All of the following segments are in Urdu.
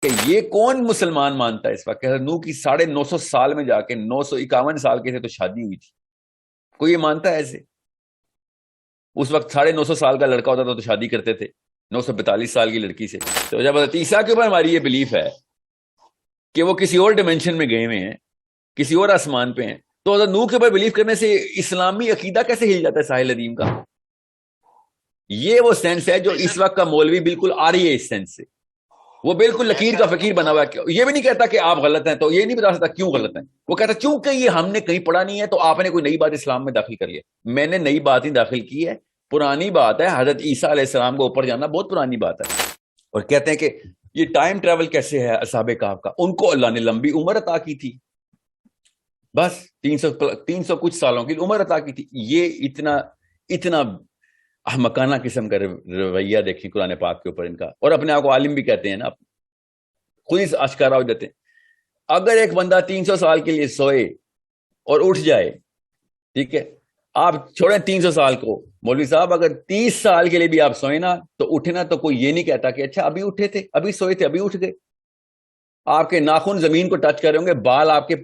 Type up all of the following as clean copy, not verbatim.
کہ یہ کون مسلمان مانتا ہے اس وقت کہ حضرت نوح کی 950 سال میں جا کے 951 سال کے تھے تو شادی ہوئی تھی؟ کوئی یہ مانتا ہے ایسے؟ اس وقت 950 سال کا لڑکا ہوتا تھا تو شادی کرتے تھے 942 سال کی لڑکی سے. تو جب حضرت عیسیٰ کے اوپر ہماری یہ بلیف ہے کہ وہ کسی اور ڈائمینشن میں گئے ہوئے ہیں، کسی اور آسمان پہ ہیں، تو حضرت نوح کے اوپر بلیف کرنے سے اسلامی عقیدہ کیسے ہل جاتا ہے ساحل ندیم کا؟ یہ وہ سینس ہے جو اس وقت کا مولوی بالکل آ رہی ہے اس سینس سے. وہ بالکل لکیر کا فقیر بنا ہوا ہے. یہ بھی نہیں کہتا کہ آپ غلط ہیں، تو یہ نہیں بتا سکتا کیوں غلط ہیں. وہ کہتا کیونکہ یہ ہم نے کہیں پڑھا نہیں ہے تو آپ نے کوئی نئی بات اسلام میں داخل کر لیا. میں نے نئی بات ہی داخل کی ہے، پرانی بات ہے. حضرت عیسیٰ علیہ السلام کو اوپر جانا بہت پرانی بات ہے. اور کہتے ہیں کہ یہ ٹائم ٹریول کیسے ہے اصحاب کہف کا؟ ان کو اللہ نے لمبی عمر عطا کی تھی، بس 300 کچھ سالوں کی عمر عطا کی تھی. یہ اتنا احمقانہ قسم کا رویہ دیکھیں قرآن پاک کے اوپر ان کا. اور اپنے آپ کو عالم بھی کہتے ہیں نا، خود ہی اشکارا ہو جاتے ہیں. اگر ایک بندہ 300 سال کے لیے سوئے اور اٹھ جائے، ٹھیک ہے، آپ چھوڑیں 300 سال کو، مولوی صاحب اگر 30 سال کے لیے بھی آپ سوئے نا تو اٹھنا تو کوئی یہ نہیں کہتا کہ اچھا ابھی اٹھے تھے، ابھی سوئے تھے، ابھی اٹھ گئے. آپ کے ناخن زمین کو ٹچ کر رہے ہوں گے، بال آپ کے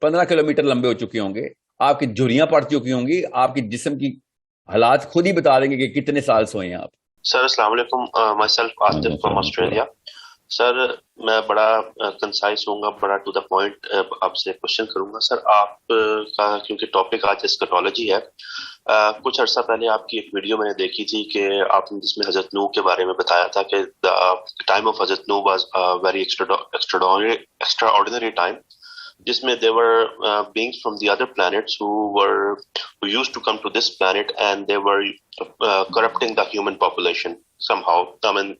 15 کلومیٹر لمبے ہو چکے ہوں گے، آپ کی جھریاں پڑ چکی ہوں گی، آپ کی جسم کی حالات خود ہی بتا دیں گے کہ کتنے سال سوئے ہیں آپ. سر السلام علیکم. Myself Asif from Australia. Sir میں بڑا کنسائز ہوں گا، بڑا ٹو دا پوائنٹ آپ سے کوشچن کروں گا. سر آپ کا کیونکہ ٹاپک آج اسکٹولوجی ہے، کچھ عرصہ پہلے آپ کی ایک ویڈیو میں نے دیکھی تھی کہ آپ نے جس میں حضرت نوح کے بارے میں بتایا تھا کہ ٹائم آف حضرت نوح was very extraordinary time, جس میں they were beings from the other planets who used to come to this planet and they were corrupting the human population somehow. I mean,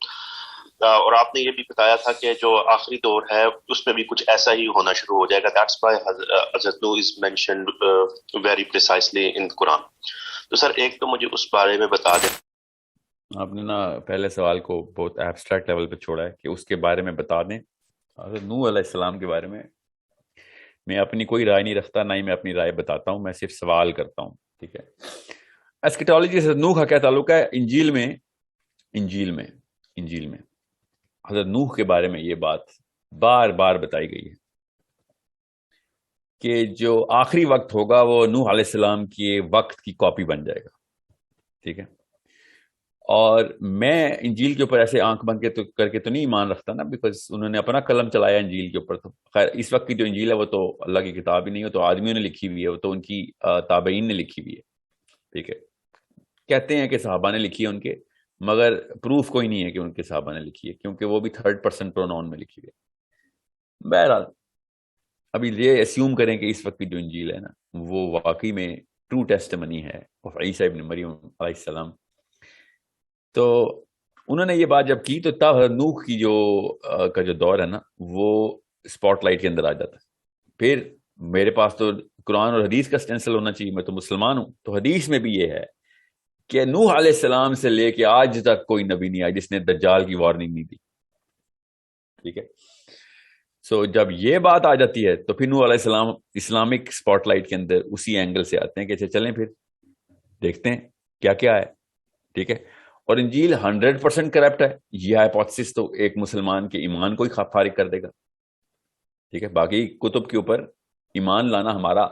اور آپ نے یہ بھی بتایا تھا کہ جو آخری دور ہے اس میں بھی کچھ ایسا ہی ہونا شروع ہو جائے گا. That's why حضرت نوح is mentioned very precisely in the Quran. تو سر ایک تو مجھے اس بارے میں بتا دیں. آپ نے نا پہلے سوال کو بہت ایبسٹریکٹ لیول پہ چھوڑا ہے کہ اس کے بارے میں بتا دیں. حضرت نوح علیہ السلام کے بارے میں اپنی کوئی رائے نہیں رکھتا، نہ ہی میں اپنی رائے بتاتا ہوں، میں صرف سوال کرتا ہوں. ٹھیک ہے، ایسکیٹالوجی سے نوح کا کیا تعلق ہے؟ انجیل میں حضرت نوح کے بارے میں یہ بات بار بار بتائی گئی ہے کہ جو آخری وقت ہوگا وہ نوح علیہ السلام کے وقت کی کاپی بن جائے گا. ٹھیک ہے، اور میں انجیل کے اوپر ایسے آنکھ بند کر کے تو نہیں ایمان رکھتا نا، بیکاز انہوں نے اپنا قلم چلایا انجیل کے اوپر. تو خیر اس وقت کی جو انجیل ہے وہ تو اللہ کی کتاب ہی نہیں ہے، تو آدمیوں نے لکھی ہوئی ہے، وہ تو ان کی تابعین نے لکھی ہوئی ہے. ٹھیک ہے، کہتے ہیں کہ صحابہ نے لکھی ہے ان کے، مگر پروف کوئی نہیں ہے کہ ان کے صحابہ نے لکھی ہے، کیونکہ وہ بھی 3rd person پروناؤن میں لکھی ہوئی ہے. بہرحال ابھی یہ اسیوم کریں کہ اس وقت کی جو انجیل ہے نا وہ واقعی میں ٹرو ٹیسٹمنی ہے عیسیٰ ابن مریم علیہ السلام. تو انہوں نے یہ بات جب کی تو تب نوح کی جو دور ہے نا وہ اسپاٹ لائٹ کے اندر آ جاتا ہے. پھر میرے پاس تو قرآن اور حدیث کا سٹینسل ہونا چاہیے، میں تو مسلمان ہوں. تو حدیث میں بھی یہ ہے کہ نوح علیہ السلام سے لے کے آج تک کوئی نبی نہیں آیا جس نے دجال کی وارننگ نہیں دی. ٹھیک ہے، سو جب یہ بات آ جاتی ہے تو پھر نوح علیہ السلام اسلامک اسپاٹ لائٹ کے اندر اسی اینگل سے آتے ہیں کہ چلیں پھر دیکھتے ہیں کیا کیا ہے. ٹھیک ہے، اور انجیل 100% کرپٹ ہے، یہ ہائپوتھسس تو ایک مسلمان کے ایمان کو ہی فارغ کر دے گا. ٹھیک ہے، باقی کتب کے اوپر ایمان لانا ہمارا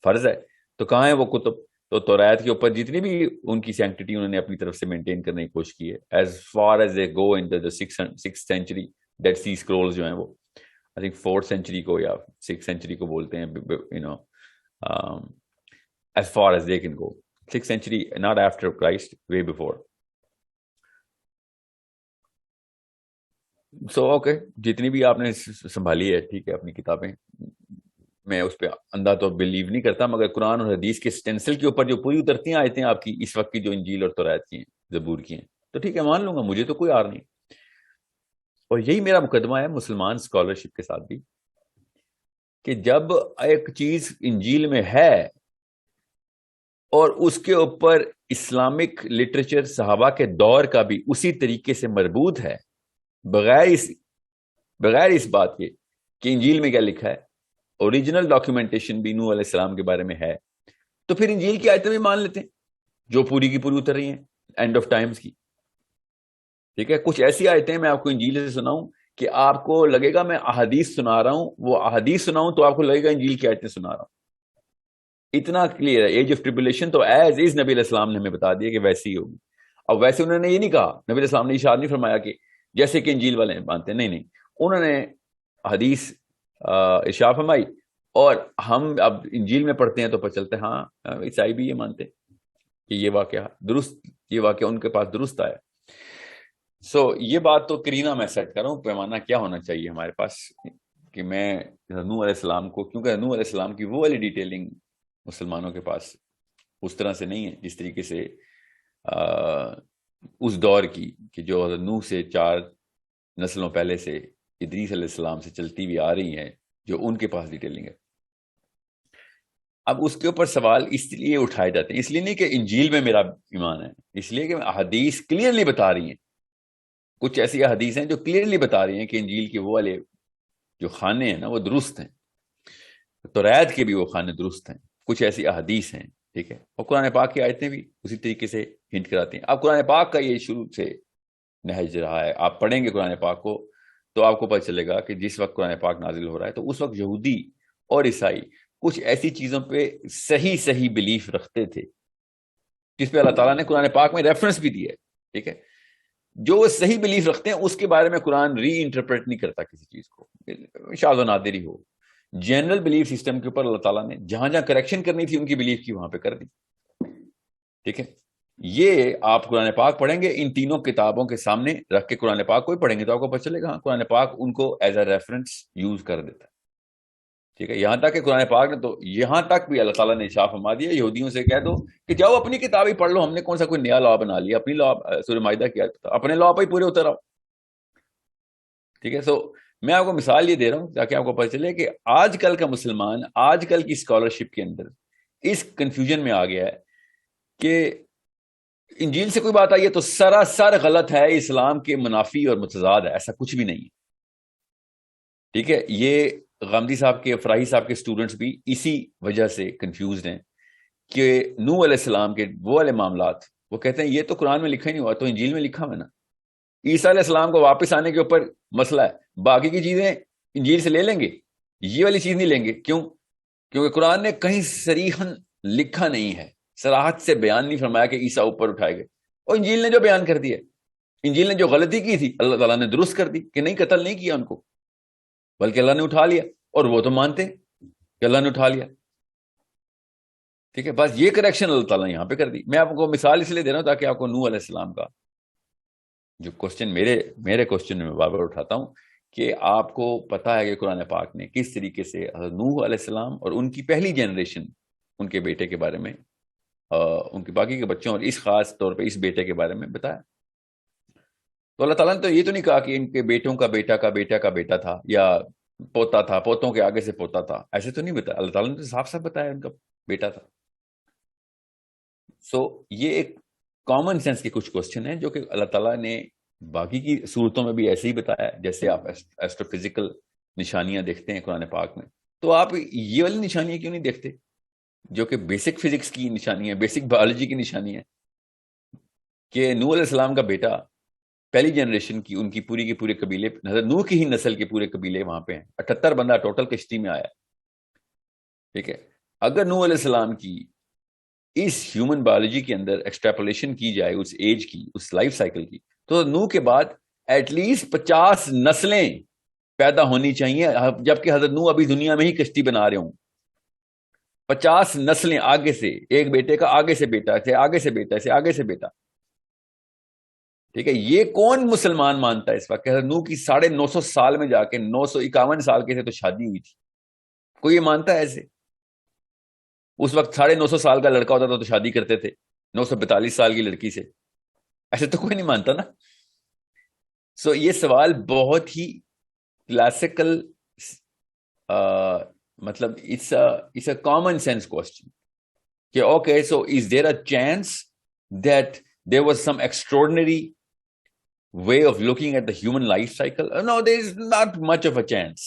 فرض ہے. تو کہاں ہے وہ کتب؟ تو توریت کے اوپر جتنی بھی ان کی سینکٹیٹی انہوں نے اپنی طرف سے مینٹین کرنے کی کوشش کی ہے. As far as they go in the 6th century, dead sea scrolls جو ہیں وہ آئی تھنک 4th سینچری کو یا 6th سینچری کو بولتے ہیں، you know as far as they can go. 6th century not after Christ, way before. So okay, جتنی بھی آپ نے سنبھالی ہے ٹھیک ہے اپنی کتابیں، میں اس پہ اندھا تو بلیو نہیں کرتا، مگر قرآن اور حدیث کے سٹینسل کے اوپر جو پوری اترتی ہیں آیتیں آپ کی اس وقت کی جو انجیل اور توریت کی ہیں، زبور کی ہیں، تو ٹھیک ہے مان لوں گا، مجھے تو کوئی آر نہیں. اور یہی میرا مقدمہ ہے مسلمان اسکالرشپ کے ساتھ بھی، کہ جب ایک چیز انجیل میں ہے اور اس کے اوپر اسلامک لٹریچر صحابہ کے دور کا بھی اسی طریقے سے مربوط ہے، بغیر اس بات کے کہ انجیل میں کیا لکھا ہے، اوریجنل ڈاکیومنٹیشن بھی نوح علیہ السلام کے بارے میں ہے، تو پھر انجیل کی آیتیں بھی مان لیتے ہیں جو پوری کی پوری اتر رہی ہیں اینڈ آف ٹائمز کی. ٹھیک ہے، کچھ ایسی آیتیں میں آپ کو انجیل سے سناؤں کہ آپ کو لگے گا میں احادیث سنا رہا ہوں، وہ احادیث سناؤں تو آپ کو لگے گا انجیل کی آیتیں سنا رہا ہوں. اتنا کلیئر ہے. ایج آف ٹریبولیشن تو ایز از نبی علیہ السلام نے ہمیں بتا دیا کہ ویسی ہی ہوگی. اب ویسے انہوں نے یہ نہیں کہا، نبی علیہ السلام نے اشارہ نہیں فرمایا کہ جیسے کہ انجیل والے مانتے ہیں، نہیں، انہوں نے حدیث ارشاد فرمائی، اور ہم اب انجیل میں پڑھتے ہیں تو پتہ چلتا ہے ہاں عیسائی بھی یہ مانتے کہ یہ واقعہ درست، یہ واقعہ ان کے پاس درست آیا. سو یہ بات تو کرینہ میں سیٹ کر رہا ہوں، پیمانہ کیا ہونا چاہیے ہمارے پاس کہ میں نوح علیہ السلام کو، کیونکہ نوح علیہ السلام کی وہ والی ڈیٹیلنگ مسلمانوں کے پاس اس طرح سے نہیں ہے جس طریقے سے اس دور کی کہ جو حضرت نوح سے 4 نسلوں پہلے سے ادریس علیہ السلام سے چلتی ہوئی آ رہی ہیں، جو ان کے پاس ڈیٹیلنگ ہے. اب اس کے اوپر سوال اس لیے اٹھائے جاتے ہیں، اس لیے نہیں کہ انجیل میں میرا ایمان ہے، اس لیے کہ احادیث کلیئرلی بتا رہی ہیں. کچھ ایسی احادیث ہیں جو کلیئرلی بتا رہی ہیں کہ انجیل کے وہ والے جو خانے ہیں نا وہ درست ہیں، توریت کے بھی وہ خانے درست ہیں. کچھ ایسی احادیث ہیں، ٹھیک ہے، اور قرآن پاک کی آیتیں بھی اسی طریقے سے ہنٹ کراتی ہیں. اب قرآن پاک کا یہ شروع سے نہج رہا ہے. آپ پڑھیں گے قرآن پاک کو تو آپ کو پتہ چلے گا کہ جس وقت قرآن پاک نازل ہو رہا ہے تو اس وقت یہودی اور عیسائی کچھ ایسی چیزوں پہ صحیح بلیف رکھتے تھے جس پہ اللہ تعالیٰ نے قرآن پاک میں ریفرنس بھی دیا ہے. ٹھیک ہے، جو وہ صحیح بلیف رکھتے ہیں اس کے بارے میں قرآن ری انٹرپریٹ نہیں کرتا کسی چیز کو، شاذ و نادر ہی ہو. جنرل بلیف سسٹم کے اوپر اللہ تعالیٰ نے جہاں جہاں کریکشن کرنی تھی ان کی بلیف کی وہاں پہ کر دی. ٹھیک ہے، یہ آپ قرآن پاک پڑھیں گے ان تینوں کتابوں کے سامنے رکھ کے قرآن پاک کو ہی پڑھیں گے تو آپ کو پتہ چلے گا ہاں قرآن پاک ان کو ایز اے ریفرنس یوز کر دیتا ہے. ٹھیک ہے، یہاں تک کہ قرآن پاک نے تو یہاں تک بھی اللہ تعالیٰ نے اشارہ فرما دیا یہودیوں سے کہہ دو کہ جاؤ اپنی کتاب ہی پڑھ لو، ہم نے کون سا کوئی نیا لا بنا لیا، اپنی لا سورہ مائدہ کیا اپنے لا پہ ہی پورے اتر آؤ. ٹھیک ہے، سو میں آپ کو مثال یہ دے رہا ہوں تاکہ آپ کو پتہ چلے کہ آج کل کا مسلمان آج کل کی اسکالرشپ کے اندر اس کنفیوژن میں آ گیا ہے کہ انجیل سے کوئی بات آئی ہے تو سراسر غلط ہے، اسلام کے منافی اور متضاد ہے. ایسا کچھ بھی نہیں ہے. ٹھیک ہے، یہ غامدی صاحب کے، فراہی صاحب کے اسٹوڈنٹس بھی اسی وجہ سے کنفیوزڈ ہیں کہ نوح علیہ السلام کے وہ والے معاملات وہ کہتے ہیں یہ تو قرآن میں لکھا ہی نہیں ہوا، تو انجیل میں لکھا ہوا ہے نا. عیسیٰ علیہ السلام کو واپس آنے کے اوپر مسئلہ ہے، باقی کی چیزیں انجیل سے لے لیں گے، یہ والی چیز نہیں لیں گے. کیوں؟ کیونکہ قرآن نے کہیں صریحاً لکھا نہیں ہے، صراحت سے بیان نہیں فرمایا کہ عیسیٰ اوپر اٹھائے گئے. اور انجیل نے جو بیان کر دیا، انجیل نے جو غلطی کی تھی اللہ تعالیٰ نے درست کر دی کہ نہیں قتل نہیں کیا ان کو، بلکہ اللہ نے اٹھا لیا، اور وہ تو مانتے کہ اللہ نے اٹھا لیا. ٹھیک ہے، بس یہ کریکشن اللہ تعالیٰ نے یہاں پہ کر دی. میں آپ کو مثال اس لیے دے رہا ہوں تاکہ آپ کو نوح علیہ السلام کا جو کوشچن میرے کوشچن میں بار بار اٹھاتا ہوں کہ آپ کو پتا ہے کہ قرآن پاک نے کس طریقے سے حضرت نوح علیہ السلام اور ان کی پہلی جنریشن، ان کے بیٹے کے بارے میں، ان کے باقی کے بچوں اور اس خاص طور پہ اس بیٹے کے بارے میں بتایا. تو اللہ تعالیٰ نے تو یہ تو نہیں کہا کہ ان کے بیٹوں کا بیٹا کا بیٹا کا بیٹا تھا یا پوتا تھا، پوتوں کے آگے سے پوتا تھا، ایسے تو نہیں بتایا. اللہ تعالیٰ نے تو صاف صاف بتایا ان کا بیٹا تھا. سو یہ ایک کامن سینس کے کچھ کوشچن ہیں جو کہ اللہ تعالیٰ نے باقی کی صورتوں میں بھی ایسے ہی بتایا. جیسے آپ ایسٹرو فزیکل نشانیاں دیکھتے ہیں قرآن پاک میں، تو آپ یہ والی نشانیاں کیوں نہیں دیکھتے جو کہ بیسک فزکس کی نشانی ہے، بیسک بایولوجی کی نشانی ہے کہ نوح علیہ السلام کا بیٹا پہلی جنریشن کی، ان کی پوری کے پورے قبیلے، حضرت نوح کی ہی نسل کے پورے قبیلے وہاں پہ ہیں. 78 بندہ ٹوٹل کشتی میں آیا. ٹھیک ہے، اگر نوح علیہ السلام کی اس ہیومن بایولوجی کے اندر ایکسٹریپولیشن کی جائے اس ایج کی، اس لائف سائیکل کی، تو نوح کے بعد ایٹ لیسٹ 50 نسلیں پیدا ہونی چاہیے، جبکہ حضرت نوح ابھی دنیا میں ہی کشتی بنا رہے ہوں. 50 نسلیں آگے سے، ایک بیٹے کا آگے سے بیٹا، ایسے آگے سے بیٹا، ایسے آگے سے بیٹا. ٹھیک ہے، یہ کون مسلمان مانتا ہے اس وقت کہ حضرت نوح کی 950 سال میں جا کے 951 سال کے تھے تو شادی ہوئی تھی؟ کوئی یہ مانتا ہے ایسے؟ اس وقت 950 سال کا لڑکا ہوتا تھا تو شادی کرتے تھے 942 سال کی لڑکی سے، ایسے تو کوئی نہیں مانتا نا. سو یہ سوال بہت ہی کلاسیکل، مطلب it's a common sense question کہ okay so is there a chance that there was some extraordinary way of looking at the human life cycle? No, there is not much of a chance.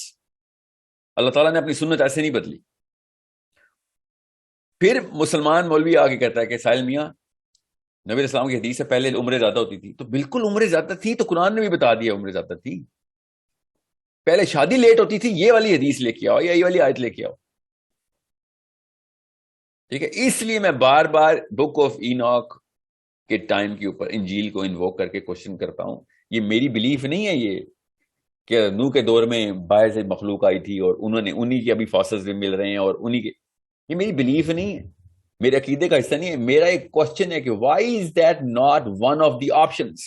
اللہ تعالیٰ نے اپنی سنت ایسے نہیں بدلی. پھر مسلمان مولوی آگے کہتا ہے کہ ساحل میاں نبی علیہ السلام کی حدیث سے پہلے عمریں زیادہ ہوتی تھی، تو بالکل عمریں زیادہ تھی، تو قرآن نے بھی بتا دیا عمریں زیادہ تھی. پہلے شادی لیٹ ہوتی تھی، یہ والی حدیث لے کے آؤ یا یہ والی آیت لے کے آؤ. ٹھیک ہے، اس لیے میں بار بار بک آف ایناک کے ٹائم کے اوپر انجیل کو انووک کر کے کوشچن کرتا ہوں. یہ میری بلیف نہیں ہے یہ کہ نوح کے دور میں باعث مخلوق آئی تھی اور انہوں نے انہی کے ابھی فاسلز بھی مل رہے ہیں اور انہی کے، یہ میری بلیف نہیں ہے، میرے عقیدے کا حصہ نہیں ہے. میرا ایک کوشچن ہے کہ why is that not one of the options?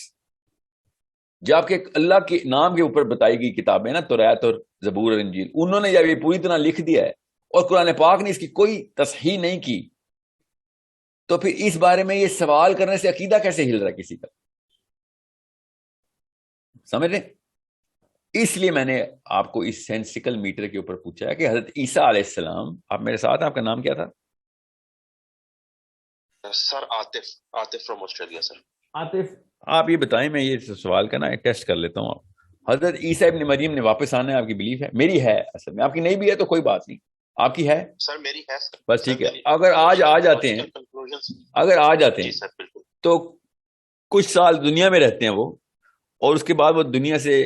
جب کہ اللہ کے نام کے اوپر بتائی گئی کتابیں نا، توریت اور زبور اور انجیل، انہوں نے جب یہ پوری طرح لکھ دیا ہے اور قرآن پاک نے اس کی کوئی تصحیح نہیں کی، تو پھر اس بارے میں یہ سوال کرنے سے عقیدہ کیسے ہل رہا ہے کسی کا؟ سمجھ رہے؟ اس لیے میں نے آپ کو اس سینسیکل میٹر کے اوپر پوچھا ہے کہ حضرت عیسیٰ علیہ السلام، آپ میرے ساتھ، آپ کا نام کیا تھا؟ سر عاطف فرام آسٹریلیا. سر عاطف، آپ یہ بتائیں، میں یہ سوال کا نا ٹیسٹ کر لیتا ہوں. حضرت عیسیٰ ابن مریم نے واپس آنا ہے، آپ کی بلیف ہے؟ میری ہے، اصل میں. آپ کی نہیں بھی ہے تو کوئی بات نہیں، آپ کی ہے؟ سر میری ہے. بس ٹھیک ہے. اگر آج آ جاتے ہیں، اگر آ جاتے ہیں تو کچھ سال دنیا میں رہتے ہیں وہ، اور اس کے بعد وہ دنیا سے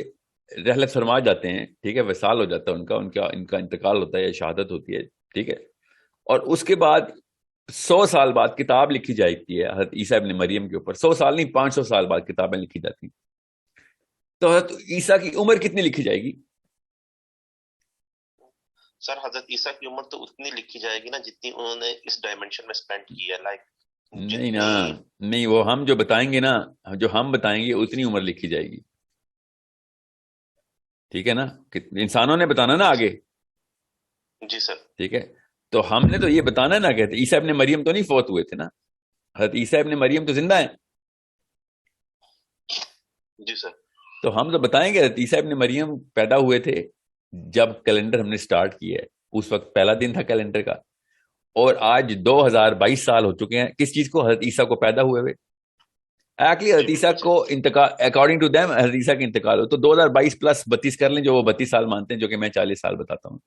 رحلت فرما جاتے ہیں. ٹھیک ہے، وصال ہو جاتا ہے ان کا انتقال ہوتا ہے یا شہادت ہوتی ہے. ٹھیک ہے، اور اس کے بعد 100 سال بعد کتاب لکھی جاتی ہے حضرت عیسیٰ ابن مریم کے اوپر. 100 سال نہیں، 500 سال بعد کتابیں لکھی جاتی ہیں. تو حضرت عیسیٰ کی عمر کتنی لکھی جائے گی؟ سر حضرت عیسیٰ کی عمر تو اتنی لکھی جائے گی نا جتنی انہوں نے اس ڈائمینشن میں سپینڈ کی ہے. لائک نہیں نا، نہیں، وہ ہم جو بتائیں گے نا، جو ہم بتائیں گے اتنی عمر لکھی جائے گی. ٹھیک ہے نا، انسانوں نے بتانا نا آگے. جی سر. ٹھیک ہے، تو ہم نے تو یہ بتانا نا، کہتے عیسیٰ ابن مریم تو نہیں فوت ہوئے تھے نا، حضرت عیسیٰ ابن مریم تو زندہ ہیں. جی سر. تو ہم تو بتائیں گے حضرت عیسیٰ ابن مریم پیدا ہوئے تھے جب کیلنڈر ہم نے سٹارٹ کیا ہے، اس وقت پہلا دن تھا کیلنڈر کا، اور آج 2022 سال ہو چکے ہیں کس چیز کو؟ حضرت عیسیٰ کو پیدا ہوئے ہوئے. ایکچولی حضرت عیسیٰ کو انتقال، اکارڈنگ ٹو دیم حضرت عیسیٰ کا انتقال ہو تو 2022 پلس 32 کر لیں، جو وہ 32 سال مانتے ہیں، جو کہ میں 40 سال بتاتا ہوں.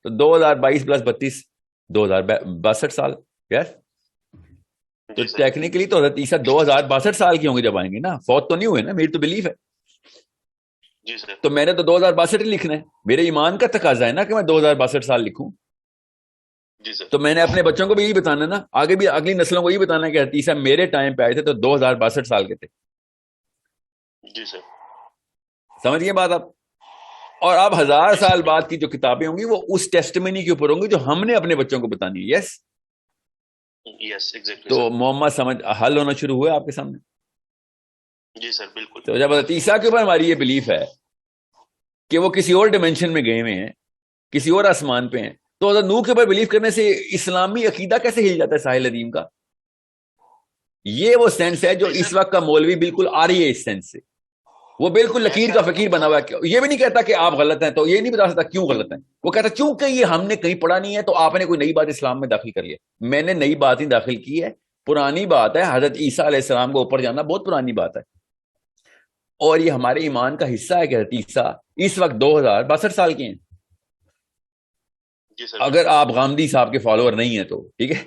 تو 2022 پلس 32 2062 سال. یس، تو ٹیکنیکلی تو حضرت عیسیٰ 2062 سال کے ہوں گے جب آئیں گے نا، فوت تو نہیں ہوئے نا، میری تو بلیف ہے. جی سر. تو میں نے تو 2062 ہی لکھنا ہے، میرے ایمان کا تقاضا ہے نا کہ میں 2062 سال لکھوں. جی سر. تو میں نے اپنے بچوں کو بھی یہی بتانا نا، آگے بھی اگلی نسلوں کو یہی بتانا کہ حضرت عیسیٰ میرے ٹائم پہ آئے تھے تو 2062 سال کے تھے. جی سر. سمجھیے بات آپ. اور اب 1000 سال بعد کی جو کتابیں ہوں گی وہ اس ٹیسٹمنی کے اوپر ہوں گی جو ہم نے اپنے بچوں کو بتانی ہے. یس، یس ایگزیکٹلی. تو محمد سمجھ حل ہونا شروع ہوا آپ کے سامنے. جی سر بالکل. تو جب حضرت عیسیٰ کے اوپر ہماری یہ بلیف ہے کہ وہ کسی اور ڈائمینشن میں گئے ہوئے ہیں، کسی اور آسمان پہ ہیں، تو حضرت نوح کے اوپر بلیف کرنے سے اسلامی عقیدہ کیسے ہل جاتا ہے ساحل ندیم کا؟ یہ وہ سینس ہے جو اس وقت کا مولوی بالکل آ رہی ہے اس سینس سے. وہ بالکل لکیر کا فقیر بنا ہوا ہے. یہ بھی نہیں کہتا کہ آپ غلط ہیں، تو یہ نہیں بتا سکتا کیوں غلط ہیں. وہ کہتا کیونکہ یہ ہم نے کہیں پڑھا نہیں ہے تو آپ نے کوئی نئی بات اسلام میں داخل کر لیا. میں نے نئی بات ہی داخل کی ہے، پرانی بات ہے. حضرت عیسیٰ علیہ السلام کو اوپر جانا بہت پرانی بات ہے، اور یہ ہمارے ایمان کا حصہ ہے کہ حضرت عیسیٰ اس وقت 2062 سال کے ہیں. اگر آپ غامدی صاحب کے فالوور نہیں ہیں تو ٹھیک ہے،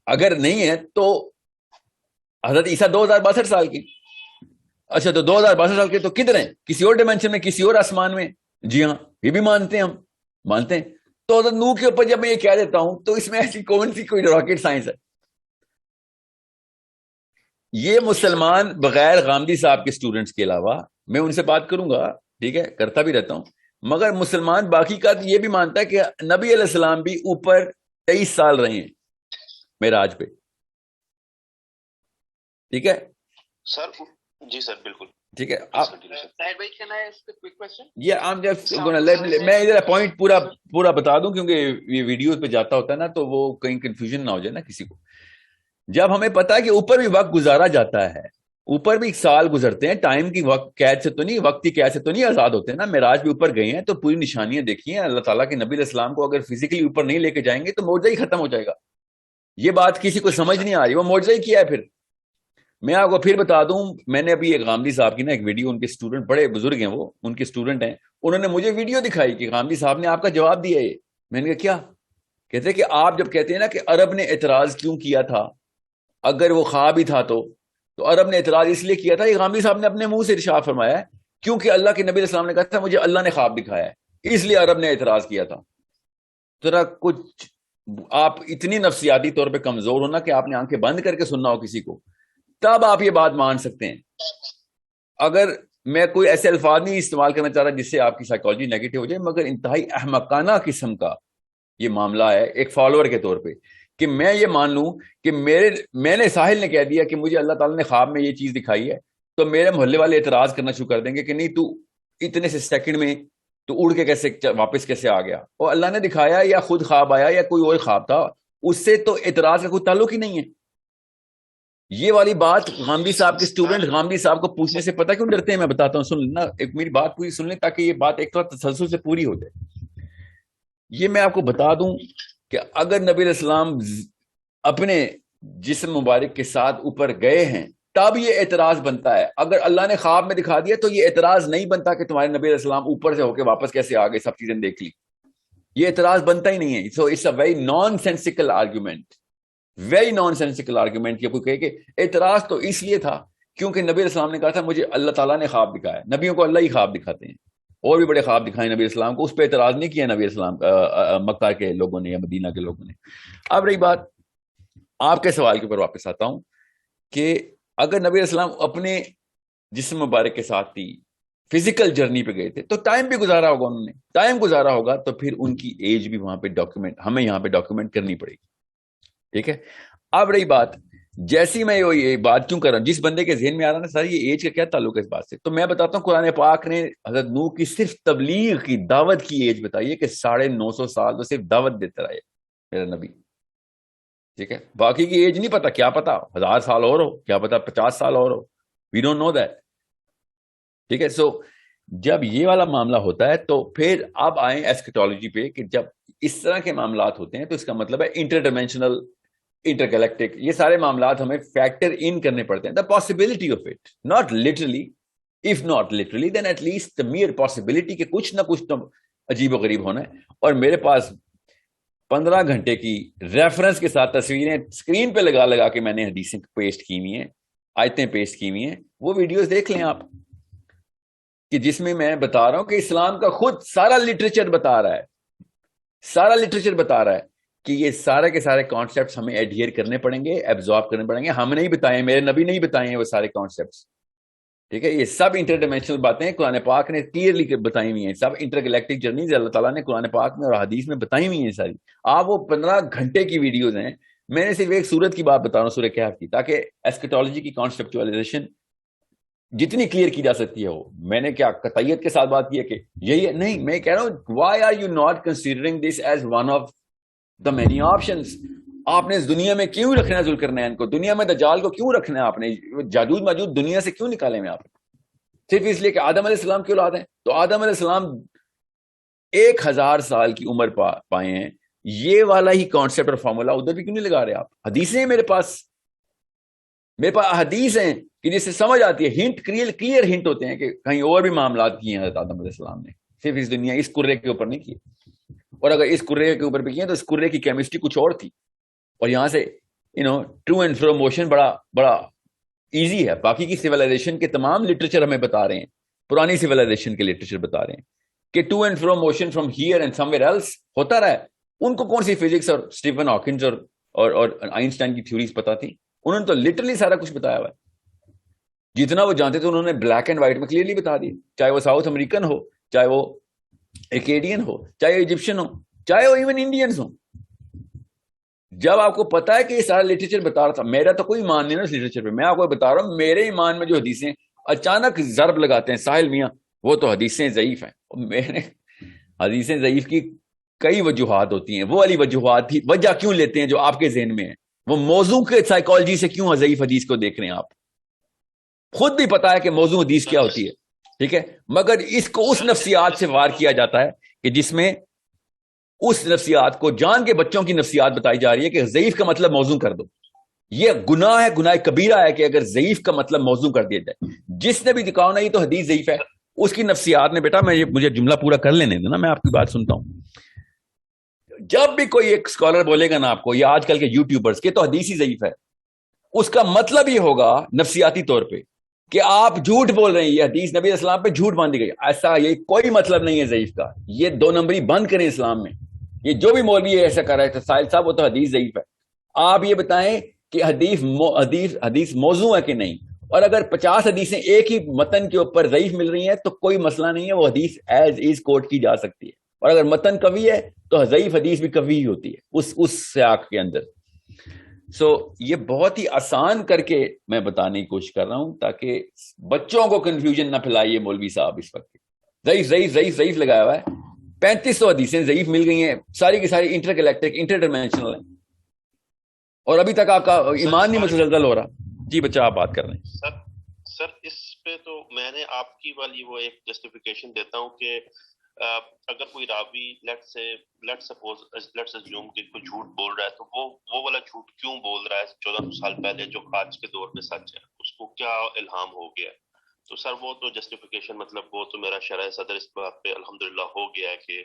اگر نہیں ہے تو حضرت عیسیٰ 2062 سال کے. اچھا، تو 2062 سال کے تو کدھر ہیں؟ کسی اور ڈائمینشن میں، کسی اور آسمان میں. جی ہاں، یہ بھی مانتے ہیں، ہم مانتے ہیں. تو حضرت نوح کے اوپر جب میں یہ کہہ دیتا ہوں تو اس میں ایسی کون سی کوئی راکٹ سائنس ہے؟ یہ مسلمان بغیر غامدی صاحب کے سٹوڈنٹس کے علاوہ، میں ان سے بات کروں گا، ٹھیک ہے، کرتا بھی رہتا ہوں، مگر مسلمان باقی کا یہ بھی مانتا ہے کہ نبی علیہ السلام بھی اوپر 23 سال رہے ہیں معراج پہ. ٹھیک ہے سر. جی سر بالکل ٹھیک ہے. میں میں ادھر پوائنٹ پورا بتا دوں کیونکہ یہ ویڈیوز پہ جاتا ہوتا ہے نا تو وہ کہیں کنفیوژن نہ ہو جائے نا کسی کو. جب ہمیں پتا ہے کہ اوپر بھی وقت گزارا جاتا ہے، اوپر بھی سال گزرتے ہیں، ٹائم کی وقت قید سے تو نہیں، وقت کی قید سے تو نہیں آزاد ہوتے نا. معراج بھی اوپر گئے ہیں تو پوری نشانیاں دیکھی ہیں. اللہ تعالیٰ کے نبی علیہ السلام کو اگر فزیکلی اوپر نہیں لے کے جائیں گے تو معجزہ ہی ختم ہو جائے گا. یہ بات کسی کو سمجھ نہیں آ رہی، وہ معجزہ ہی کیا ہے. پھر میں آپ کو پھر بتا دوں، میں نے ابھی ایک غامدی صاحب کی نا ایک ویڈیو، ان کے اسٹوڈنٹ بڑے بزرگ ہیں، وہ ان کے اسٹوڈنٹ ہیں، انہوں نے مجھے ویڈیو دکھائی کہ غامدی صاحب نے آپ کا جواب دیا ہے. میں نے کہا کیا؟ کہتے کہ آپ جب کہتے ہیں نا کہ عرب نے اعتراض کیوں کیا تھا، اگر وہ خواب ہی تھا تو عرب نے اعتراض اس لیے کیا تھا، یہ غامدی صاحب نے اپنے منہ سے ارشاد فرمایا ہے کیونکہ اللہ کے نبی علیہ السلام نے کہا تھا مجھے اللہ نے خواب دکھایا ہے. اس لیے عرب نے اعتراض کیا تھا. ذرا کچھ آپ اتنی نفسیاتی طور پہ کمزور ہونا کہ آپ نے آنکھیں بند کر کے سننا ہو کسی کو, تب آپ یہ بات مان سکتے ہیں. اگر میں کوئی ایسے الفاظ نہیں استعمال کرنا چاہ رہا جس سے آپ کی سائیکالوجی نیگیٹو ہو جائے, مگر انتہائی احمقانہ قسم کا یہ معاملہ ہے ایک فالوور کے طور پہ, کہ میں یہ مان لوں کہ میں نے ساحل نے کہہ دیا کہ مجھے اللہ تعالیٰ نے خواب میں یہ چیز دکھائی ہے, تو میرے محلے والے اعتراض کرنا شروع کر دیں گے کہ نہیں تو اتنے سے سیکنڈ میں تو اڑ کے کیسے واپس کیسے آ گیا, اور اللہ نے دکھایا یا خود خواب آیا یا کوئی اور خواب تھا, اس سے تو اعتراض کا کوئی تعلق ہی نہیں ہے. یہ والی بات غامدی صاحب کے اسٹوڈنٹ غامدی صاحب کو پوچھنے سے پتہ کیوں ڈرتے ہیں, میں بتاتا ہوں, سن لینا ایک میری بات پوری سن لیں تاکہ یہ بات ایک طرح تسلسل سے پوری ہو جائے. یہ میں آپ کو بتا دوں کہ اگر نبی علیہ السلام اپنے جسم مبارک کے ساتھ اوپر گئے ہیں تب یہ اعتراض بنتا ہے. اگر اللہ نے خواب میں دکھا دیا تو یہ اعتراض نہیں بنتا کہ تمہارے نبی علیہ السلام اوپر سے ہو کے واپس کیسے آ گئے, سب چیزیں دیکھ لی. یہ اعتراض بنتا ہی نہیں ہے. So it's a very nonsensical argument, very nonsensical argument. یہ کوئی کہے کہ اعتراض تو اس لیے تھا کیونکہ نبی علیہ السلام نے کہا تھا مجھے اللہ تعالیٰ نے خواب دکھایا. نبیوں کو اللہ ہی خواب دکھاتے ہیں, اور بھی بڑے خواب دکھائے نبی علیہ السلام کو, اس پہ اعتراض نہیں کیا نبی علیہ السلام مکہ کے لوگوں نے یا مدینہ کے لوگوں نے. اب رہی بات آپ کے سوال کے اوپر واپس آتا ہوں کہ اگر نبی علیہ السلام اپنے جسم مبارک کے ساتھ تھی فزیکل جرنی پہ گئے تھے تو ٹائم بھی گزارا ہوگا, انہوں نے ٹائم گزارا ہوگا, تو پھر ان کی ایج بھی وہاں پہ ڈاکیومنٹ, ہمیں یہاں پہ ڈاکیومنٹ کرنی پڑے گی. ٹھیک ہے. اب رہی بات, جیسی میں یہ بات کیوں کر رہا ہوں, جس بندے کے ذہن میں آ رہا نا سر یہ ایج کا کیا تعلق ہے اس بات سے, تو میں بتاتا ہوں قرآن پاک نے حضرت نوح کی صرف تبلیغ کی دعوت کی ایج بتائی ہے کہ 950 سال تو صرف دعوت دیتا رہے میرا نبی. ٹھیک ہے. باقی کی ایج نہیں پتا, کیا پتا 1000 سال اور ہو, کیا پتا 50 سال اور ہو, وی ڈونٹ نو دیٹ. ٹھیک ہے. سو جب یہ والا معاملہ ہوتا ہے تو پھر اب آئیں ایسکیٹالوجی پہ, کہ جب اس طرح کے معاملات ہوتے ہیں تو اس کا مطلب ہے انٹر ڈائمینشنل, انٹر گیلیکٹک, یہ سارے معاملات ہمیں فیکٹر ان کرنے پڑتے ہیں. The possibility of it, not literally, if not literally then at least the mere possibility کہ کچھ نہ کچھ تو عجیب و غریب ہونا ہے. اور میرے پاس 15 گھنٹے کی ریفرنس کے ساتھ تصویریں اسکرین پہ لگا لگا کے میں نے حدیثیں پیسٹ کی ہوئی ہیں, آیتیں پیسٹ کی ہوئی ہیں, وہ ویڈیوز دیکھ لیں آپ, کہ جس میں بتا رہا ہوں کہ اسلام کا خود سارا لٹریچر بتا رہا ہے, سارا لٹریچر بتا رہا ہے کہ یہ سارے کے سارے کانسیپٹس ہمیں ایڈہیئر کرنے پڑیں گے, ایبزارب کرنے پڑیں گے. ہم نہیں بتائیں, میرے نبی نہیں بتائے ہیں وہ سارے کانسیپٹس. ٹھیک ہے. یہ سب انٹر ڈائمینشنل باتیں قرآن پاک نے کلیئرلی بتائی ہوئی ہیں, سب انٹر گلیکٹک جرنیز اللہ تعالیٰ نے قرآن پاک میں اور حدیث میں بتائی ہوئی ہیں ساری. آپ وہ 15 گھنٹے کی ویڈیوز ہیں, میں نے صرف ایک سورت کی بات بتا رہا ہوں, سورہ کہف کی, تاکہ ایسکیٹالوجی کی کانسیپچوائلائزیشن جتنی کلیئر کی جا سکتی ہے ہو. میں نے کیا قطعیت کے ساتھ بات کی ہے کہ یہی ہے, نہیں, میں کہہ رہا ہوں why are you not considering this as one of the many options. آپ نے اس دنیا میں کیوں رکھنا ہے ذوالقرنین کو, دنیا میں دجال کو کیوں رکھنا ہے, آپ نے جاجوج ماجوج دنیا سے کیوں نکالے ہیں آپ, صرف اس لیے کہ آدم علیہ السلام کی اولاد ہیں. تو آدم علیہ السلام 1000 سال کی عمر پائے ہیں, یہ والا ہی کانسیپٹ اور فارمولا ادھر بھی کیوں نہیں لگا رہے آپ. حدیثیں ہیں میرے پاس حدیث ہیں کہ جس سے سمجھ آتی ہے, ہنٹ کلیئر ہنٹ ہوتے ہیں کہ کہیں اور بھی معاملات کیے ہیں حضرت آدم علیہ السلام نے, صرف اس دنیا اس کرے کے اوپر نہیں کیے. اور اگر اس کرے کے اوپر بھی کیے تو اس کرے کی کیمسٹری کچھ اور تھی, اور یہاں سے ٹو اینڈ فرو موشن بڑا ایزی ہے. باقی کی سیولائزیشن کے تمام لٹریچر ہمیں بتا رہے ہیں, پرانی سیولائزیشن کے لٹریچر بتا رہے ہیں کہ to and fro motion from here and somewhere else ہوتا رہا ہے. ان کو کون سی فزکس اور اسٹیفن ہاکنز اور آئنسٹائن کی تھیوریز پتا تھی, انہوں نے تو لٹرلی سارا کچھ بتایا ہوا ہے. جتنا وہ جانتے تھے انہوں نے بلیک اینڈ وائٹ میں کلیئرلی بتا دی, چاہے وہ ساؤتھ امریکن ہو, چاہے وہ ایکیڈین ہو, چاہے وہ ایجپشن ہو, چاہے وہ ایون انڈینز ہوں. جب آپ کو پتا ہے کہ یہ سارا لٹریچر بتا رہا تھا, میرا تو کوئی ایمان نہیں نا اس لٹریچر پہ, میں آپ کو بتا رہا ہوں میرے ایمان میں جو حدیثیں اچانک ضرب لگاتے ہیں ساحل میاں, وہ تو حدیثیں ضعیف ہیں. میں نے حدیثیں ضعیف کی کئی وجوہات ہوتی ہیں, وہ والی وجوہات کی وجہ کیوں لیتے ہیں جو آپ کے ذہن میں ہے, وہ موضوع کے سائیکالوجی سے کیوں ضعیف حدیث کو دیکھ رہے ہیں. آپ خود بھی پتا ہے کہ موضوع حدیث کیا ہوتی ہے, ٹھیک ہے, مگر اس کو اس نفسیات سے وار کیا جاتا ہے کہ جس میں اس نفسیات کو جان کے بچوں کی نفسیات بتائی جا رہی ہے کہ ضعیف کا مطلب موضوع کر دو. یہ گناہ ہے, گناہ کبیرہ ہے کہ اگر ضعیف کا مطلب موضوع کر دیا جائے. جس نے بھی دکھاؤ نا یہ تو حدیث ضعیف ہے, اس کی نفسیات نے, بیٹا مجھے جملہ پورا کر لینے دینا, میں آپ کی بات سنتا ہوں. جب بھی کوئی ایک اسکالر بولے گا نا آپ کو, یا آج کل کے یوٹیوبرز کے تو حدیث ہی ضعیف ہے, اس کا مطلب یہ ہوگا نفسیاتی طور پہ کہ آپ جھوٹ بول رہے ہیں, یہ حدیث نبی اسلام پہ جھوٹ باندھی گئی. ایسا یہ کوئی مطلب نہیں ہے ضعیف کا, یہ 2 نمبری بند کریں اسلام میں. یہ جو بھی مولوی ایسا کر رہا ہے ساحل صاحب, وہ تو حدیث ضعیف ہے. آپ یہ بتائیں کہ حدیث موضوع ہے کہ نہیں, اور اگر 50 حدیثیں ایک ہی متن کے اوپر ضعیف مل رہی ہیں تو کوئی مسئلہ نہیں ہے, وہ حدیث ایز از کوٹ کی جا سکتی ہے. اور اگر متن قوی ہے تو ضعیف حدیث بھی قوی ہی ہوتی ہے اس سیاق کے اندر. یہ بہت ہی آسان کر کے میں بتانے کی کوشش کر رہا ہوں تاکہ بچوں کو کنفیوژن نہ پھیلائیے. مولوی صاحب اس وقت ضعیف ضعیف ضعیف ضعیف لگایا ہوا ہے, 3500 حدیثیں ضعیف مل گئی ہیں, ساری کی ساری انٹر گلیکٹک انٹر ڈائمینشنل ہیں, اور ابھی تک آپ کا ایمان نہیں متزلزل ہو رہا. جی بچہ آپ بات کر رہے ہیں. سر اس پہ تو میں نے آپ کی والی وہ ایک جسٹیفیکیشن دیتا ہوں کہ اگر کوئی راوی لیٹس اسیوم کہ کوئی جھوٹ بول رہا ہے تو وہ والا جھوٹ کیوں بول رہا ہے 1400 سال پہلے جو آج کے دور میں سچ ہے, اس کو کیا الہام ہو گیا. تو سر وہ تو جسٹیفیکیشن مطلب وہ تو میرا شرح صدر اس بات پہ الحمدللہ ہو گیا ہے کہ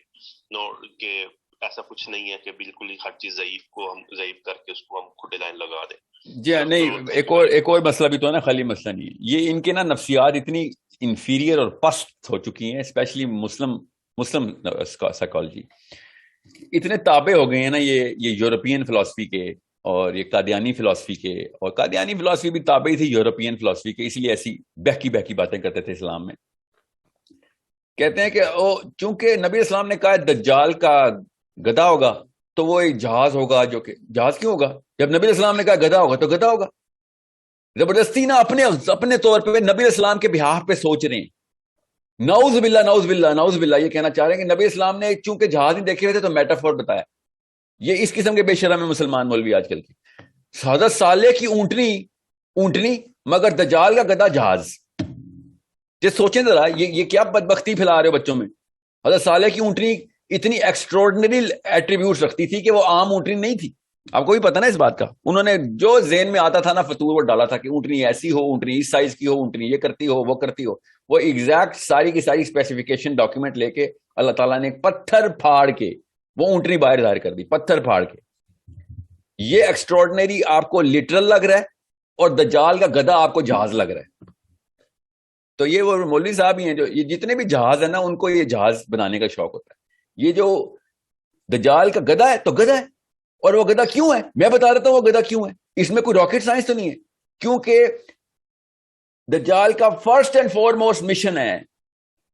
ایسا کچھ نہیں ہے کہ بالکل ہی ہر چیز ضعیف کو ہم ضعیف کر کے اس کو ہم کھٹے لائن لگا دیں. جی نہیں, ایک اور مسئلہ بھی تو ہے نا, خالی مسئلہ نہیں ہے یہ. ان کے نا نفسیات اتنی انفیریئر اور پست ہو چکی ہیں, اسپیشلی مسلم سائیکالوجی اتنے تابع ہو گئے ہیں نا یہ یورپین فلسفی کے اور یہ قادیانی فلسفی کے. اور قادیانی فلسفی بھی تابع تھی یورپین فلسفی کے, اس لیے ایسی بہکی باتیں کرتے تھے اسلام میں. کہتے ہیں کہ چونکہ نبی اسلام نے کہا دجال کا گدھا ہوگا تو وہ ایک جہاز ہوگا, جو کہ جہاز کیوں ہوگا جب نبی اسلام نے کہا گدھا ہوگا تو گدھا ہوگا. زبردستی نا اپنے طور پہ نبی اسلام کے بہاف پہ سوچ رہے ہیں. نعوذ باللہ نعوذ باللہ نعوذ باللہ یہ کہنا چاہ رہے ہیں کہ نبی اسلام نے چونکہ جہاز نہیں دیکھے ہوئے تھے تو میٹافور بتایا. یہ اس قسم کے بے شرم ہے مسلمان مولوی آج کل کے. حضرت صالح کی اونٹنی مگر دجال کا گدھا جہاز. یہ سوچیں ذرا, یہ کیا بدبختی پھیلا رہے ہو بچوں میں. حضرت صالح کی اونٹنی اتنی ایکسٹراڈنری ایٹریبیوٹس رکھتی تھی کہ وہ عام اونٹنی نہیں تھی. آپ کو بھی پتا نا اس بات کا, انہوں نے جو ذہن میں آتا تھا نا فطور وہ ڈالا تھا کہ اونٹنی ایسی ہو, اونٹنی اس سائز کی ہو, اونٹنی یہ کرتی ہو وہ کرتی ہو. وہ ایگزیکٹ ساری کی ساری اسپیسیفیکیشن ڈاکیومنٹ لے کے اللہ تعالیٰ نے پتھر پھاڑ کے وہ اونٹنی باہر ظاہر کر دی, پتھر پھاڑ کے. یہ ایکسٹراڈنری آپ کو لٹرل لگ رہا ہے اور دجال کا گدھا آپ کو جہاز لگ رہا ہے. تو یہ وہ مولوی صاحب ہی ہیں جو یہ جتنے بھی جہاز ہیں نا ان کو یہ جہاز بنانے کا شوق ہوتا ہے. یہ جو دجال کا گدھا ہے تو گدھا ہے, اور وہ گدھا کیوں ہے میں بتا دیتا ہوں. وہ گدھا کیوں ہے, اس میں کوئی راکٹ سائنس تو نہیں ہے, کیونکہ دجال کا فرسٹ اینڈ فارموسٹ مشن ہے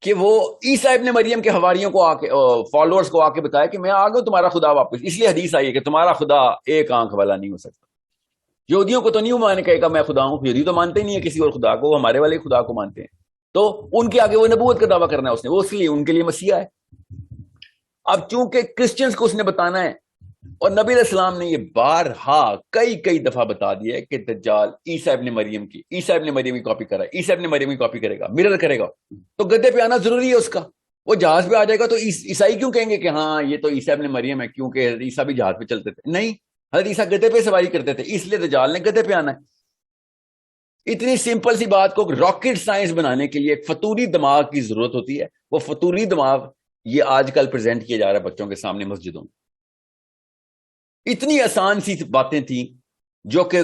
کہ وہ عیسیٰ ابن مریم کے حواریوں کو آ کے فالوورز کو آ کے بتایا کہ میں آ گیا تمہارا خدا واپس. اس لیے حدیث آئی ہے کہ تمہارا خدا ایک آنکھ والا نہیں ہو سکتا. یہودیوں کو تو نہیں مانے کہے گا میں خدا ہوں, یہودی تو مانتے ہی نہیں ہے کسی اور خدا کو, وہ ہمارے والے خدا کو مانتے ہیں. تو ان کے آگے وہ نبوت کا دعویٰ کرنا ہے اس نے, وہ اس لیے ان کے لیے مسیح ہے. اب چونکہ کرسچنز کو اس نے بتانا ہے, اور نبی علیہ السلام نے یہ بارہا کئی دفعہ بتا دیا ہے کہ دجال عیسیٰ ابن مریم کی کاپی کرا ہے, عیسیٰ ابن مریم کی کاپی کرے گا, مرر کرے گا. تو گدھے پہ آنا ضروری ہے اس کا. وہ جہاز پہ آ جائے گا تو عیسائی کیوں کہیں گے کہ ہاں یہ تو عیسیٰ ابن مریم ہے, کیونکہ عیسیٰ بھی جہاز پہ چلتے تھے. نہیں, حضرت عیسیٰ گدھے پہ سواری کرتے تھے, اس لیے دجال نے گدھے پہ آنا ہے. اتنی سمپل سی بات کو راکٹ سائنس بنانے کے لیے ایک فطوری دماغ کی ضرورت ہوتی ہے. وہ فطوری دماغ یہ آج کل پریزنٹ کیا جا رہا ہے بچوں کے سامنے مسجدوں میں. اتنی آسان سی باتیں تھیں جو کہ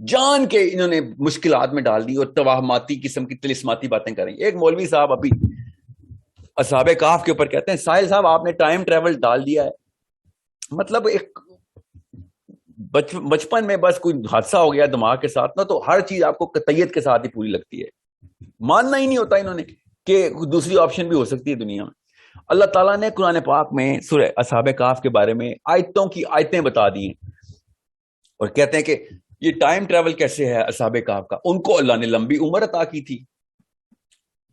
جان کے انہوں نے مشکلات میں ڈال دی اور توہماتی قسم کی طلسماتی باتیں کریں. ایک مولوی صاحب ابھی اصحاب کہف کے اوپر کہتے ہیں ساحل صاحب آپ نے ٹائم ٹریول ڈال دیا ہے. مطلب ایک بچپن میں بس کوئی حادثہ ہو گیا دماغ کے ساتھ نا, تو ہر چیز آپ کو قطعیت کے ساتھ ہی پوری لگتی ہے. ماننا ہی نہیں ہوتا انہوں نے کہ دوسری آپشن بھی ہو سکتی ہے دنیا میں. اللہ تعالیٰ نے قرآن پاک میں سورہ اصحاب کہف کے بارے میں آیتوں کی آیتیں بتا دی ہیں, اور کہتے ہیں کہ یہ ٹائم ٹریول کیسے ہے اصحاب کہف کا. ان کو اللہ نے لمبی عمر عطا کی تھی,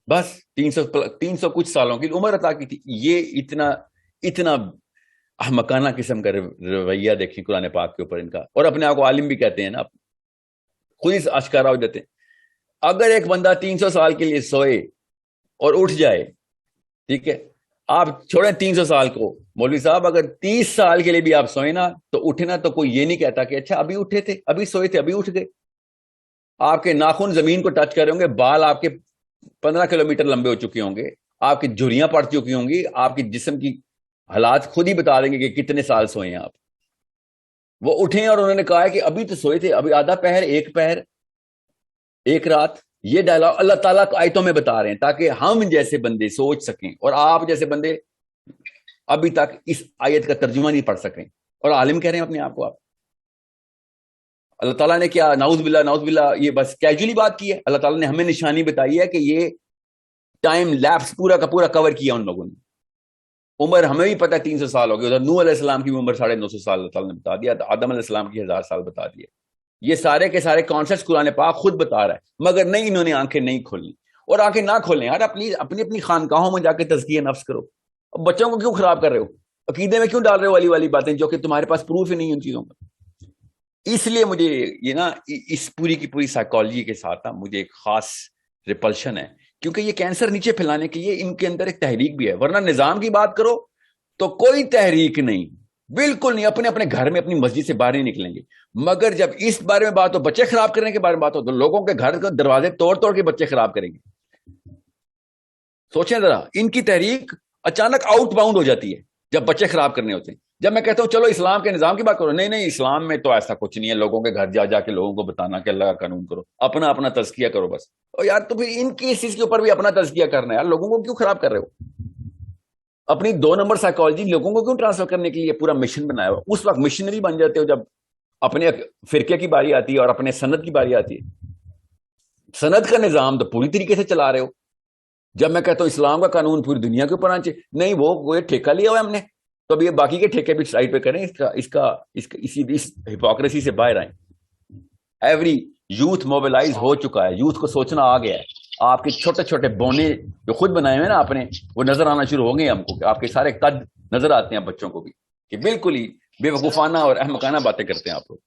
بس 300 کچھ سالوں کی عمر عطا کی تھی. یہ اتنا احمقانہ قسم کا رویہ دیکھیں قرآن پاک کے اوپر ان کا, اور اپنے آپ کو عالم بھی کہتے ہیں نا, خود ہی اشکارا ہو جاتے ہیں. اگر ایک بندہ 300 سال کے لیے سوئے اور اٹھ جائے, ٹھیک ہے, آپ چھوڑیں 300 سال کو, مولوی صاحب اگر 30 سال کے لیے بھی آپ سوئے نا تو اٹھے نا, تو کوئی یہ نہیں کہتا کہ اچھا ابھی اٹھے تھے, ابھی سوئے تھے, ابھی اٹھ گئے. آپ کے ناخن زمین کو ٹچ کر رہے ہوں گے, بال آپ کے 15 کلومیٹر لمبے ہو چکے ہوں گے, آپ کی جھریاں پڑ چکی ہوں گی, آپ کی جسم کی حالات خود ہی بتا دیں گے کہ کتنے سال سوئے ہیں آپ. وہ اٹھے اور انہوں نے کہا ہے کہ ابھی تو سوئے تھے, ابھی آدھا پہر, ایک پہر, ایک رات, یہ ڈائلاگ اللہ تعالیٰ کو آیتوں میں بتا رہے ہیں تاکہ ہم جیسے بندے سوچ سکیں، اور آپ جیسے بندے ابھی تک اس آیت کا ترجمہ نہیں پڑھ سکیں اور عالم کہہ رہے ہیں اپنے آپ کو آپ۔ اللہ تعالیٰ نے کیا نعوذ باللہ یہ بس کیجولی بات کی ہے؟ اللہ تعالیٰ نے ہمیں نشانی بتائی ہے کہ یہ ٹائم لیپس پورا کا پورا کور کیا ان لوگوں نے۔ عمر ہمیں بھی پتہ ہے 300 سال ہو گئے، ادھر نوح علیہ السلام کی عمر 950 سال اللہ تعالیٰ نے بتا دیا، آدم علیہ السلام کی 1000 سال بتا دیا۔ یہ سارے کے سارے کانسیپٹس قرآن پاک خود بتا رہا ہے، مگر نہیں، انہوں نے آنکھیں نہیں کھولنی۔ اور آنکھیں نہ کھولیں یار، اپنی خانقاہوں میں جا کے تزکیہ نفس کرو۔ اب بچوں کو کیوں خراب کر رہے ہو؟ عقیدے میں کیوں ڈال رہے ہو والی باتیں جو کہ تمہارے پاس پروف ہی نہیں ان چیزوں کا؟ اس لیے مجھے یہ نا اس پوری کی پوری سائیکالوجی کے ساتھ مجھے ایک خاص ریپلشن ہے، کیونکہ یہ کینسر نیچے پھیلانے کے لیے ان کے اندر ایک تحریک بھی ہے۔ ورنہ نظام کی بات کرو تو کوئی تحریک نہیں، بالکل نہیں، اپنے اپنے گھر میں اپنی مسجد سے باہر نہیں نکلیں گے۔ مگر جب اس بارے میں بات ہو، بچے خراب کرنے کے بارے میں بات ہو، تو لوگوں کے گھر کے دروازے توڑ کے بچے خراب کریں گے۔ سوچیں ذرا، ان کی تحریک اچانک آؤٹ باؤنڈ ہو جاتی ہے جب بچے خراب کرنے ہوتے ہیں۔ جب میں کہتا ہوں چلو اسلام کے نظام کی بات کرو، نہیں اسلام میں تو ایسا کچھ نہیں ہے، لوگوں کے گھر جا کے لوگوں کو بتانا کہ اللہ کا قانون کرو، اپنا تزکیہ کرو بس۔ اور یار تو پھر ان کی اس چیز کے اوپر بھی اپنا تزکیہ کرنا ہے یار، لوگوں کو کیوں خراب کر رہے ہو؟ اپنی 2 نمبر سائیکالوجی لوگوں کو کیوں ٹرانسفر کرنے کے لیے پورا مشن بنایا ہوا؟ اس وقت مشنری بن جاتے ہو جب اپنے فرقے کی باری آتی ہے اور اپنے سند کی باری آتی ہے۔ سند کا نظام تو پوری طریقے سے چلا رہے ہو۔ جب میں کہتا ہوں اسلام کا قانون پوری دنیا کے اوپر آنا چاہیے، نہیں وہ ٹھیکہ لیا ہوا ہے ہم نے، تو اب یہ باقی کے ٹھیکے بھی سائڈ پہ کریں، اس ہپوکریسی سے باہر آئیں۔ ایوری یوتھ موبلائز ہو چکا ہے، یوتھ کو سوچنا آ گیا ہے۔ آپ کے چھوٹے چھوٹے بونے جو خود بنائے ہوئے نا آپ نے، وہ نظر آنا شروع ہو گئے ہم کو، کہ آپ کے سارے قد نظر آتے ہیں بچوں کو بھی، کہ بالکل ہی بے وقوفانہ اور احمقانہ باتیں کرتے ہیں آپ لوگ۔